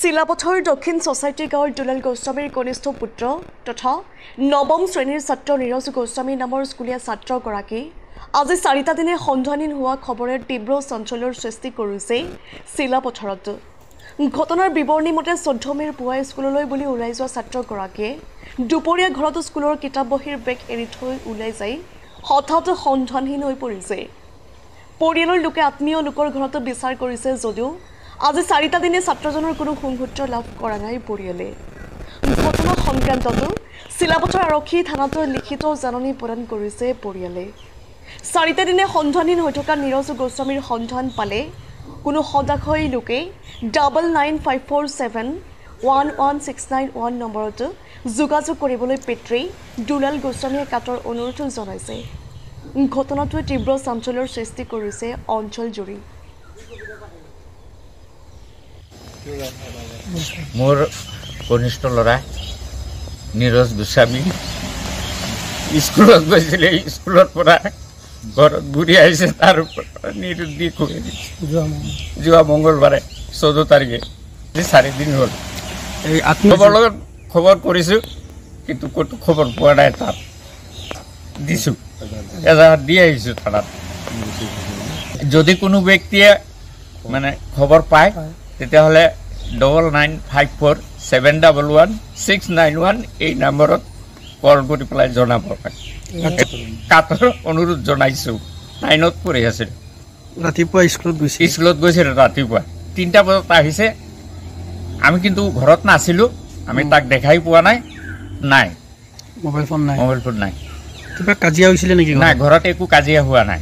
চিলাপথাৰ দক্ষিণ ছ'চাইটি গাঁৱৰ দুলাল গোস্বামীৰ কনিষ্ঠ পুত্ৰ তথা নৱম শ্ৰেণীৰ ছাত্ৰ নীৰজ গোস্বামী নামৰ স্কুলীয়া ছাত্ৰগৰাকী আজি 4টা দিনে সন্ধানহীন হোৱা খবৰে তীব্ৰ চাঞ্চল্যৰ সৃষ্টি কৰিছে চিলাপথাৰত। ঘটনাৰ বিৱৰণী মতে 14 মেৰ পুৱা স্কুললৈ বুলি ওলাই যোৱা ছাত্ৰগৰাকীয়ে দুপৰীয়া ঘৰত স্কুলৰ কিতাপ বহীৰ বেগ এৰি থৈ ওলাই যায় হঠাৎ সন্ধানহীন হৈ পৰিছে। পৰিয়ালৰ লোকে আত্মীয় লোকৰ ঘৰত বিচাৰ কৰিছে যদিও আজি 4টা দিনে ছাত্ৰজনৰ কোনো সংসূত্ৰ লাভ কৰা নাই পৰিয়ালে। ঘটনা সংক্ৰান্তত চিলাপথাৰ আৰক্ষী থানাত লিখিত জাননী প্ৰদান কৰিছে পৰিয়ালে। 4টা দিনে সন্ধানহীন হৈ থকা নীৰজ গোস্বামীৰ সন্ধান পালে কোনো সদাশয় লোকে 9954711691 নম্বৰত যোগাযোগ কৰিবলৈ পিতৃ দুলাল গোস্বামীয়ে কাটৰ অনুৰোধ জনাইছে। ঘটনাটোৱে তীব্ৰ চাঞ্চল্যৰ সৃষ্টি কৰিছে অঞ্চলজুৰি। মোৰ কনিষ্ঠ ল'ৰা নীৰজ গোস্বামী স্কুলত গৈছিলে, স্কুলৰ পৰা ঘৰত ঘূৰি আহিছে, তাৰ নিৰুদ্দিশ হৈ যোৱা মংগলবাৰে 14 তাৰিখে 4 দিন হ'ল। খবৰ লগত খবৰ কৰিছোঁ কিন্তু ক'তো খবৰ পোৱা নাই। তাত দিছোঁ, এজাহাত দি আহিছোঁ থানাত। যদি কোনো ব্যক্তিয়ে মানে খবৰ পায় তেতিয়াহ'লে 9954711691 এই নম্বৰত কল কৰি পেলাই জনাব। কাটৰ অনুৰোধ জনাইছোঁ। 9ত পঢ়ি আছিল, ৰাতিপুৱা স্কুলত গৈছিল। ৰাতিপুৱা 3টা বজাত আহিছে। আমি কিন্তু ঘৰত নাছিলোঁ, আমি তাক দেখাই পোৱা নাই। মোবাইল ফোন নাই। কিবা কাজিয়া হৈছিলে নেকি? নাই, ঘৰত একো কাজিয়া হোৱা নাই।